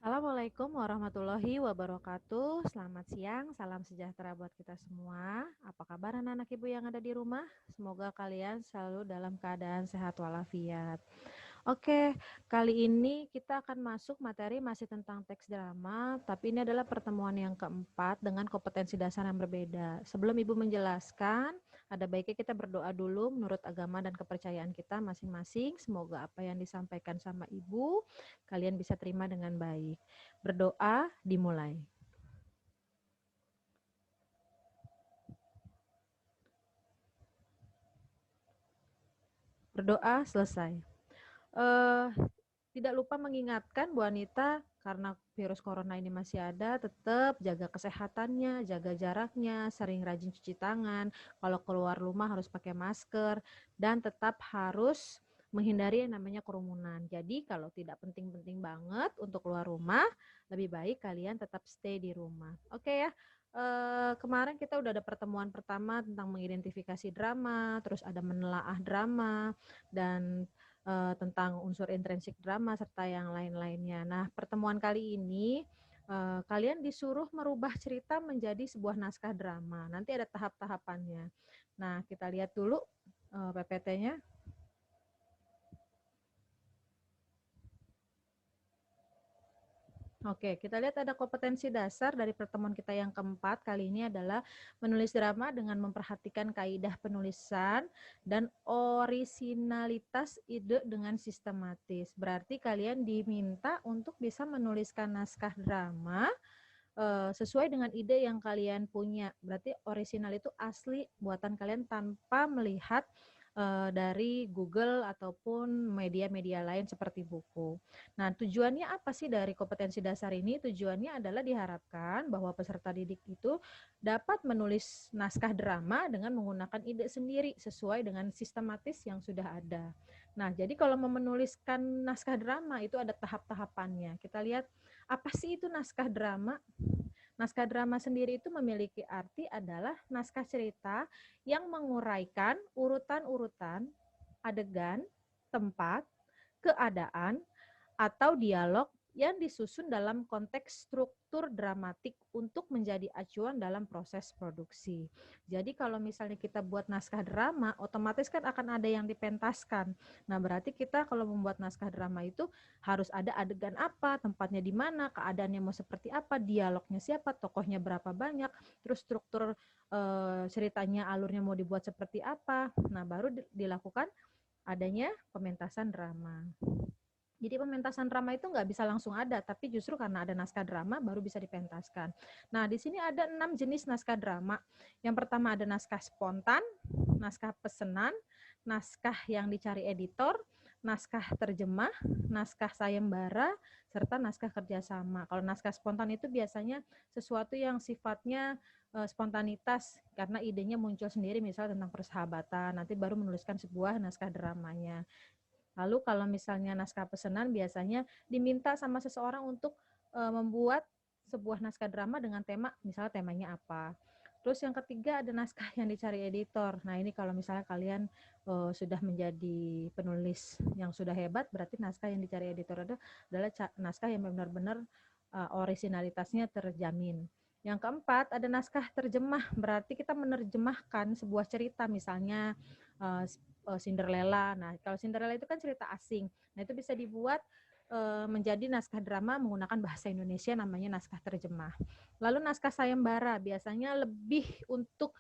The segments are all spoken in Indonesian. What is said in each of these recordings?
Assalamualaikum warahmatullahi wabarakatuh. Selamat siang, salam sejahtera buat kita semua. Apa kabar anak-anak ibu yang ada di rumah? Semoga kalian selalu dalam keadaan sehat walafiat. Oke, kali ini kita akan masuk materi masih tentang teks drama, tapi ini adalah pertemuan yang keempat dengan kompetensi dasar yang berbeda. Sebelum Ibu menjelaskan, ada baiknya kita berdoa dulu menurut agama dan kepercayaan kita masing-masing. Semoga apa yang disampaikan sama Ibu, kalian bisa terima dengan baik. Berdoa dimulai. Berdoa selesai. Eh, Tidak lupa mengingatkan Bu Anita, karena virus corona ini masih ada, tetap jaga kesehatannya, jaga jaraknya, sering rajin cuci tangan, kalau keluar rumah harus pakai masker, dan tetap harus menghindari yang namanya kerumunan. Jadi kalau tidak penting-penting banget untuk keluar rumah, lebih baik kalian tetap stay di rumah. Oke ya. Kemarin kita udah ada pertemuan pertama tentang mengidentifikasi drama, terus ada menelaah drama, dan tentang unsur intrinsik drama serta yang lain-lainnya. Nah, pertemuan kali ini kalian disuruh merubah cerita menjadi sebuah naskah drama. Nanti ada tahap-tahapannya. Nah, kita lihat dulu PPT-nya. Oke, kita lihat ada kompetensi dasar dari pertemuan kita yang keempat. Kali ini adalah menulis drama dengan memperhatikan kaidah penulisan dan orisinalitas ide dengan sistematis. Berarti kalian diminta untuk bisa menuliskan naskah drama sesuai dengan ide yang kalian punya. Berarti orisinal itu asli buatan kalian tanpa melihat dari Google ataupun media-media lain seperti buku. Nah, tujuannya apa sih dari kompetensi dasar ini? Tujuannya adalah diharapkan bahwa peserta didik itu dapat menulis naskah drama dengan menggunakan ide sendiri sesuai dengan sistematis yang sudah ada. Nah, jadi kalau mau menuliskan naskah drama itu ada tahap-tahapannya. Kita lihat apa sih itu naskah drama? Naskah drama sendiri itu memiliki arti adalah naskah cerita yang menguraikan urutan-urutan, adegan, tempat, keadaan, atau dialog yang disusun dalam konteks struktur dramatik untuk menjadi acuan dalam proses produksi. Jadi kalau misalnya kita buat naskah drama, otomatis kan akan ada yang dipentaskan. Nah, berarti kita kalau membuat naskah drama itu harus ada adegan apa, tempatnya di mana, keadaannya mau seperti apa, dialognya siapa, tokohnya berapa banyak, terus struktur ceritanya, alurnya mau dibuat seperti apa. Nah, baru dilakukan adanya pementasan drama. Jadi pementasan drama itu nggak bisa langsung ada, tapi justru karena ada naskah drama baru bisa dipentaskan. Nah, di sini ada 6 jenis naskah drama. Yang pertama ada naskah spontan, naskah pesanan, naskah yang dicari editor, naskah terjemah, naskah sayembara, serta naskah kerjasama. Kalau naskah spontan itu biasanya sesuatu yang sifatnya spontanitas, karena idenya muncul sendiri, misalnya tentang persahabatan, nanti baru menuliskan sebuah naskah dramanya. Lalu kalau misalnya naskah pesanan biasanya diminta sama seseorang untuk membuat sebuah naskah drama dengan tema, misalnya temanya apa. Terus yang ketiga ada naskah yang dicari editor. Nah, ini kalau misalnya kalian sudah menjadi penulis yang sudah hebat, berarti naskah yang dicari editor adalah naskah yang benar-benar orisinalitasnya terjamin. Yang keempat ada naskah terjemah, berarti kita menerjemahkan sebuah cerita, misalnya uh, Cinderella. Nah, kalau Cinderella itu kan cerita asing. Nah, itu bisa dibuat menjadi naskah drama menggunakan bahasa Indonesia, namanya naskah terjemah. Lalu naskah sayembara biasanya lebih untuk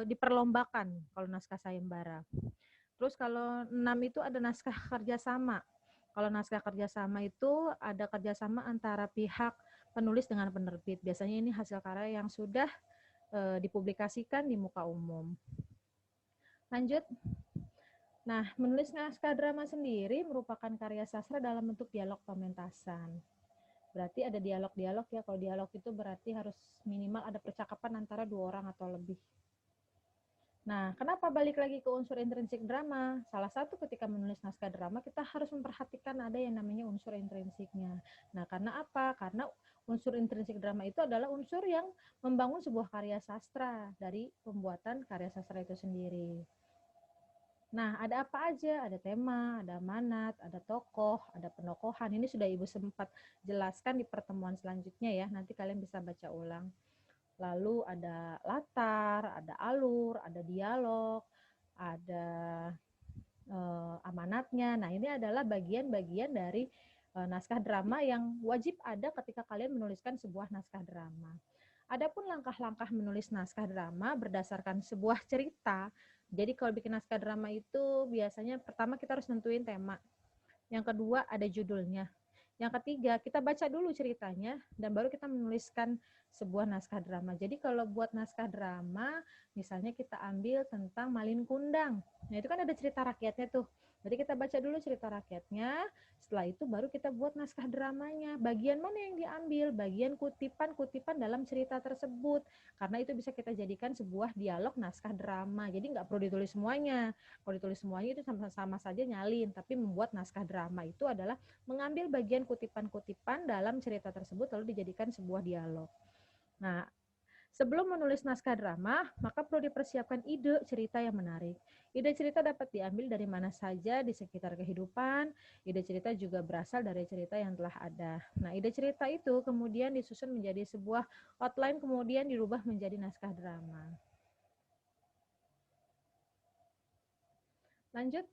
diperlombakan kalau naskah sayembara. Terus kalau 6 itu ada naskah kerjasama. Kalau naskah kerjasama itu ada kerjasama antara pihak penulis dengan penerbit. Biasanya ini hasil karya yang sudah dipublikasikan di muka umum. Lanjut. Nah, menulis naskah drama sendiri merupakan karya sastra dalam bentuk dialog pementasan. Berarti ada dialog-dialog ya. Kalau dialog itu berarti harus minimal ada percakapan antara dua orang atau lebih. Nah, kenapa balik lagi ke unsur intrinsik drama? Salah satu ketika menulis naskah drama, kita harus memperhatikan ada yang namanya unsur intrinsiknya. Nah, karena apa? Karena unsur intrinsik drama itu adalah unsur yang membangun sebuah karya sastra dari pembuatan karya sastra itu sendiri. Nah, ada apa aja? Ada tema, ada amanat, ada tokoh, ada penokohan. Ini sudah Ibu sempat jelaskan di pertemuan selanjutnya ya. Nanti kalian bisa baca ulang. Lalu ada latar, ada alur, ada dialog, ada amanatnya. Nah, ini adalah bagian-bagian dari naskah drama yang wajib ada ketika kalian menuliskan sebuah naskah drama. Adapun langkah-langkah menulis naskah drama berdasarkan sebuah cerita. Jadi kalau bikin naskah drama itu biasanya pertama kita harus nentuin tema. Yang kedua ada judulnya. Yang ketiga, kita baca dulu ceritanya dan baru kita menuliskan sebuah naskah drama. Jadi kalau buat naskah drama, misalnya kita ambil tentang Malin Kundang. Nah, itu kan ada cerita rakyatnya tuh. Jadi kita baca dulu cerita rakyatnya, setelah itu baru kita buat naskah dramanya. Bagian mana yang diambil? Bagian kutipan-kutipan dalam cerita tersebut. Karena itu bisa kita jadikan sebuah dialog naskah drama. Jadi nggak perlu ditulis semuanya. Kalau ditulis semuanya itu sama-sama saja nyalin. Tapi membuat naskah drama itu adalah mengambil bagian kutipan-kutipan dalam cerita tersebut lalu dijadikan sebuah dialog. Nah, sebelum menulis naskah drama, maka perlu dipersiapkan ide cerita yang menarik. Ide cerita dapat diambil dari mana saja di sekitar kehidupan. Ide cerita juga berasal dari cerita yang telah ada. Nah, ide cerita itu kemudian disusun menjadi sebuah outline, kemudian dirubah menjadi naskah drama. Lanjut,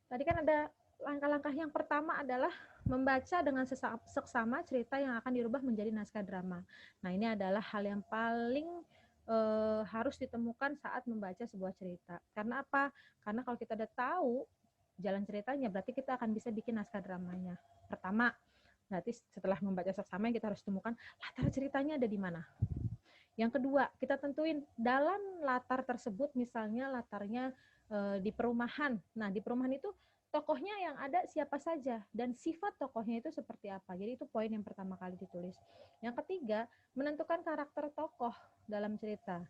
tadi kan ada langkah-langkah yang pertama adalah membaca dengan seksama cerita yang akan dirubah menjadi naskah drama. Nah, ini adalah hal yang paling harus ditemukan saat membaca sebuah cerita. Karena apa? Karena kalau kita udah tahu jalan ceritanya, berarti kita akan bisa bikin naskah dramanya. Pertama, berarti setelah membaca seksama yang kita harus temukan latar ceritanya ada di mana. Yang kedua, kita tentuin dalam latar tersebut, misalnya latarnya di perumahan. Nah, di perumahan itu tokohnya yang ada siapa saja dan sifat tokohnya itu seperti apa. Jadi itu poin yang pertama kali ditulis. Yang ketiga, menentukan karakter tokoh dalam cerita.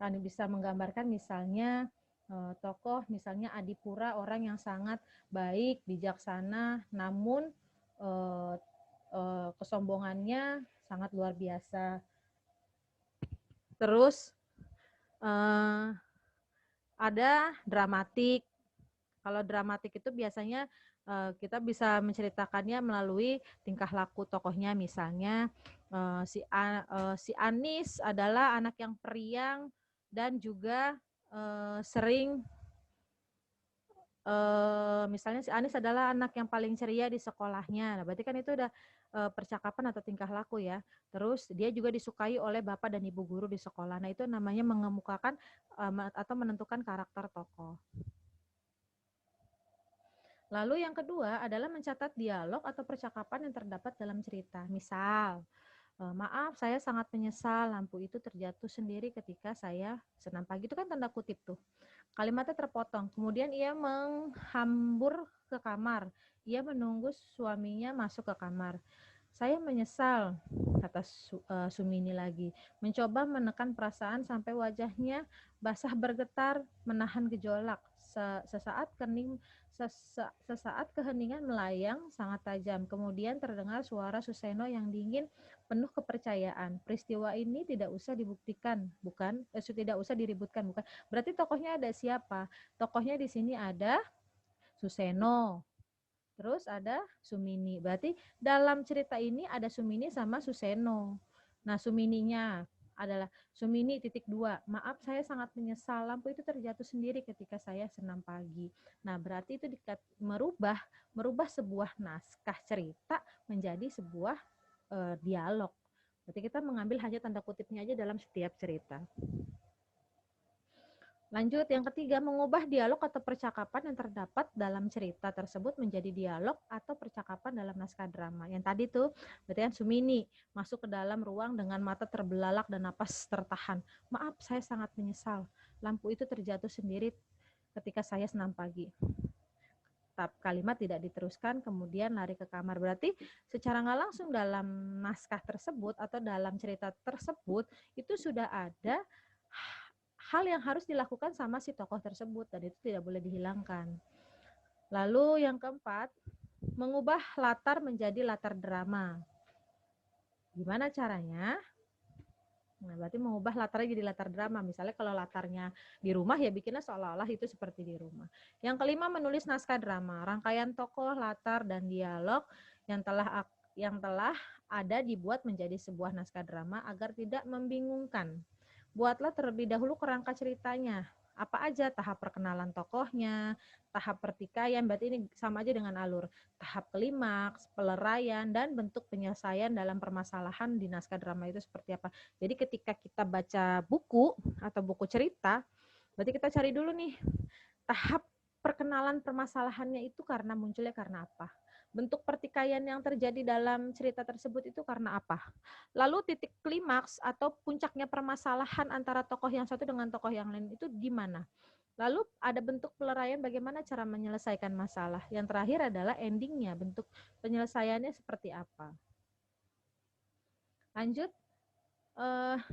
Kan bisa menggambarkan misalnya tokoh misalnya Adipura, orang yang sangat baik, bijaksana, namun kesombongannya sangat luar biasa. Terus ada dramatik. Kalau dramatik itu biasanya kita bisa menceritakannya melalui tingkah laku tokohnya. Misalnya si Anis adalah anak yang periang dan juga sering misalnya si Anis adalah anak yang paling ceria di sekolahnya. Nah, berarti kan itu udah percakapan atau tingkah laku ya. Terus dia juga disukai oleh bapak dan ibu guru di sekolah. Nah, itu namanya mengemukakan atau menentukan karakter tokoh. Lalu yang kedua adalah mencatat dialog atau percakapan yang terdapat dalam cerita. Misal, maaf saya sangat menyesal lampu itu terjatuh sendiri ketika saya senam pagi. Itu kan tanda kutip tuh. Kalimatnya terpotong. Kemudian ia menghambur ke kamar. Ia menunggu suaminya masuk ke kamar. Saya menyesal, kata Sumini lagi. Mencoba menekan perasaan sampai wajahnya basah bergetar, menahan gejolak. Sesaat keheningan melayang sangat tajam. Kemudian terdengar suara Suseno yang dingin, penuh kepercayaan. Peristiwa ini tidak usah dibuktikan, bukan? Tidak usah diributkan, bukan? Berarti tokohnya ada siapa? Tokohnya di sini ada Suseno. Terus ada Sumini. Berarti dalam cerita ini ada Sumini sama Suseno. Nah, Sumininya adalah Sumini titik 2. Maaf, saya sangat menyesal lampu itu terjatuh sendiri ketika saya senam pagi. Nah, berarti itu merubah sebuah naskah cerita menjadi sebuah dialog. Berarti kita mengambil hanya tanda kutipnya aja dalam setiap cerita. Lanjut, yang ketiga, mengubah dialog atau percakapan yang terdapat dalam cerita tersebut menjadi dialog atau percakapan dalam naskah drama. Yang tadi tuh, berarti kan Sumini masuk ke dalam ruang dengan mata terbelalak dan napas tertahan. Maaf, saya sangat menyesal. Lampu itu terjatuh sendiri ketika saya senam pagi. Kalimat tidak diteruskan, kemudian lari ke kamar. Berarti secara nggak langsung dalam naskah tersebut atau dalam cerita tersebut, itu sudah ada hal yang harus dilakukan sama si tokoh tersebut dan itu tidak boleh dihilangkan. Lalu yang keempat, mengubah latar menjadi latar drama. Gimana caranya? Nah, berarti mengubah latarnya jadi latar drama. Misalnya kalau latarnya di rumah ya bikinnya seolah-olah itu seperti di rumah. Yang kelima, menulis naskah drama, rangkaian tokoh, latar, dan dialog yang telah ada dibuat menjadi sebuah naskah drama agar tidak membingungkan. Buatlah terlebih dahulu kerangka ceritanya. Apa aja tahap perkenalan tokohnya, tahap pertikaian, berarti ini sama aja dengan alur. Tahap klimaks, peleraian, dan bentuk penyelesaian dalam permasalahan di naskah drama itu seperti apa. Jadi ketika kita baca buku atau buku cerita, berarti kita cari dulu nih tahap perkenalan permasalahannya itu munculnya karena apa. Bentuk pertikaian yang terjadi dalam cerita tersebut itu karena apa. Lalu titik klimaks atau puncaknya permasalahan antara tokoh yang satu dengan tokoh yang lain itu di mana. Lalu ada bentuk peleraian bagaimana cara menyelesaikan masalah. Yang terakhir adalah endingnya, bentuk penyelesaiannya seperti apa. Lanjut, 6.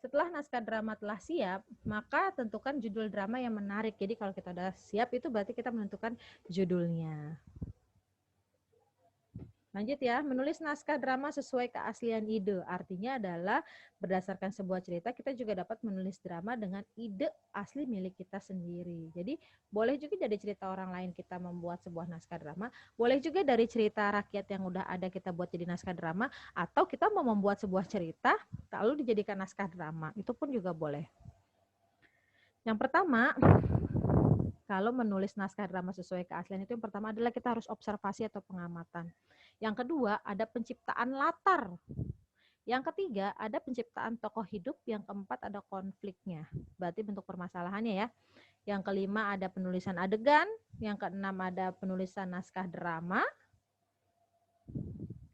Setelah naskah drama telah siap, maka tentukan judul drama yang menarik. Jadi kalau kita sudah siap itu berarti kita menentukan judulnya. Lanjut ya, menulis naskah drama sesuai keaslian ide. Artinya adalah berdasarkan sebuah cerita, kita juga dapat menulis drama dengan ide asli milik kita sendiri. Jadi boleh juga dari cerita orang lain kita membuat sebuah naskah drama, boleh juga dari cerita rakyat yang udah ada kita buat jadi naskah drama, atau kita mau membuat sebuah cerita, lalu dijadikan naskah drama. Itu pun juga boleh. Yang pertama, kalau menulis naskah drama sesuai keaslian itu yang pertama adalah kita harus observasi atau pengamatan. Yang kedua, ada penciptaan latar. Yang ketiga, ada penciptaan tokoh hidup. Yang keempat, ada konfliknya. Berarti bentuk permasalahannya ya. Yang kelima, ada penulisan adegan. Yang keenam, ada penulisan naskah drama.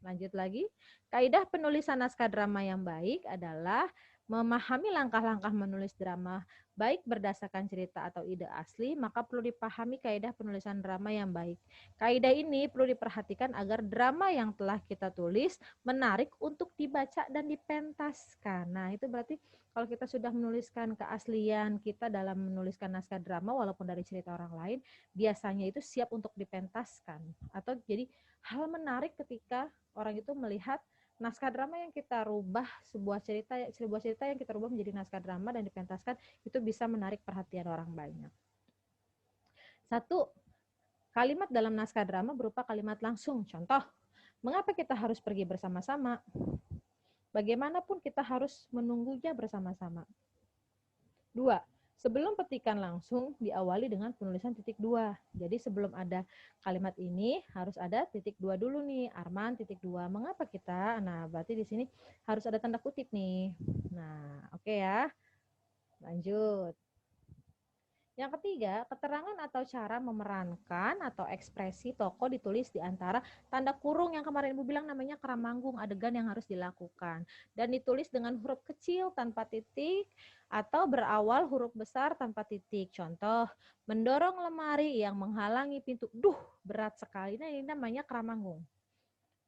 Lanjut lagi. Kaidah penulisan naskah drama yang baik adalah memahami langkah-langkah menulis drama baik berdasarkan cerita atau ide asli, maka perlu dipahami kaidah penulisan drama yang baik. Kaidah ini perlu diperhatikan agar drama yang telah kita tulis menarik untuk dibaca dan dipentaskan. Nah, itu berarti kalau kita sudah menuliskan keaslian kita dalam menuliskan naskah drama walaupun dari cerita orang lain, biasanya itu siap untuk dipentaskan. Atau jadi hal menarik ketika orang itu melihat naskah drama yang kita rubah, sebuah cerita yang kita rubah menjadi naskah drama dan dipentaskan, itu bisa menarik perhatian orang banyak. 1. Kalimat dalam naskah drama berupa kalimat langsung. Contoh, mengapa kita harus pergi bersama-sama? Bagaimanapun kita harus menunggunya bersama-sama. 2. Sebelum petikan langsung diawali dengan penulisan titik 2. Jadi sebelum ada kalimat ini harus ada titik 2 dulu nih. Arman titik 2. Mengapa kita? Nah, berarti di sini harus ada tanda kutip nih. Nah, oke ya. Lanjut. Yang ketiga, keterangan atau cara memerankan atau ekspresi tokoh ditulis di antara tanda kurung yang kemarin Ibu bilang namanya keramanggung, adegan yang harus dilakukan. Dan ditulis dengan huruf kecil tanpa titik atau berawal huruf besar tanpa titik. Contoh, mendorong lemari yang menghalangi pintu. Duh, berat sekali. Nah, ini namanya keramanggung.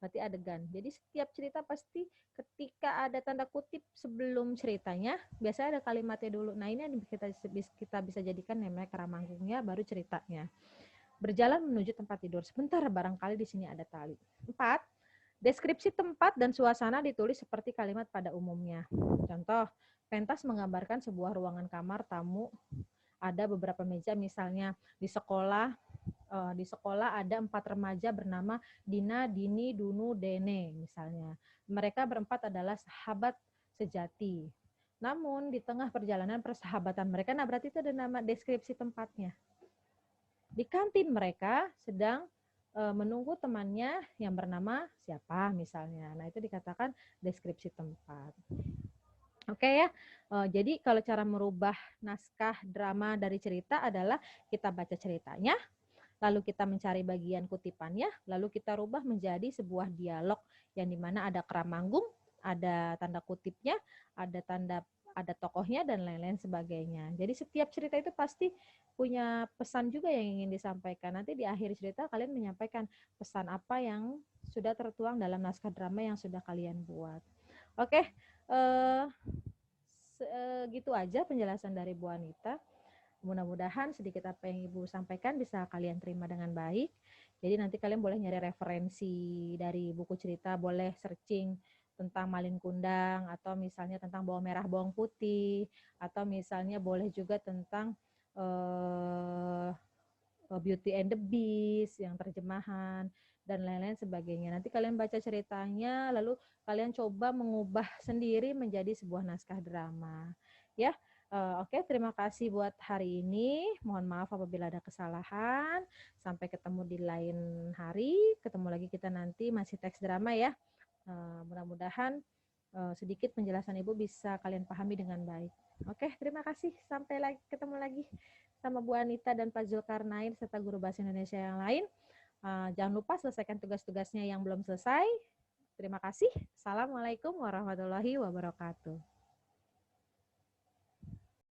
Berarti adegan. Jadi setiap cerita pasti ketika ada tanda kutip sebelum ceritanya, biasanya ada kalimatnya dulu. Nah, ini yang kita bisa jadikan namanya keramanggungnya, baru ceritanya. Berjalan menuju tempat tidur. Sebentar, barangkali di sini ada tali. 4. Deskripsi tempat dan suasana ditulis seperti kalimat pada umumnya. Contoh, pentas menggambarkan sebuah ruangan kamar tamu, ada beberapa meja, misalnya di sekolah ada 4 remaja bernama Dina, Dini, Dunu, Dene misalnya. Mereka berempat adalah sahabat sejati. Namun di tengah perjalanan persahabatan mereka, nah berarti itu ada nama deskripsi tempatnya. Di kantin mereka sedang menunggu temannya yang bernama siapa misalnya. Nah itu dikatakan deskripsi tempat. Oke ya, jadi kalau cara merubah naskah drama dari cerita adalah kita baca ceritanya, lalu kita mencari bagian kutipannya, lalu kita rubah menjadi sebuah dialog yang dimana ada keramanggung, ada tanda kutipnya, ada tokohnya dan lain-lain sebagainya. Jadi setiap cerita itu pasti punya pesan juga yang ingin disampaikan. Nanti di akhir cerita kalian menyampaikan pesan apa yang sudah tertuang dalam naskah drama yang sudah kalian buat. Oke, gitu aja penjelasan dari Bu Anita. Mudah-mudahan sedikit apa yang Ibu sampaikan bisa kalian terima dengan baik. Jadi nanti kalian boleh nyari referensi dari buku cerita, boleh searching tentang malin kundang, atau misalnya tentang bawang merah bawang putih, atau misalnya boleh juga tentang Beauty and the Beast yang terjemahan dan lain-lain sebagainya. Nanti kalian baca ceritanya, lalu kalian coba mengubah sendiri menjadi sebuah naskah drama. Ya, oke, terima kasih buat hari ini. Mohon maaf apabila ada kesalahan. Sampai ketemu di lain hari. Ketemu lagi kita nanti masih teks drama ya. Mudah-mudahan sedikit penjelasan Ibu bisa kalian pahami dengan baik. Oke, terima kasih. Sampai ketemu lagi sama Bu Anita dan Pak Zulkarnain serta guru bahasa Indonesia yang lain. Jangan lupa selesaikan tugas-tugasnya yang belum selesai. Terima kasih. Assalamualaikum warahmatullahi wabarakatuh.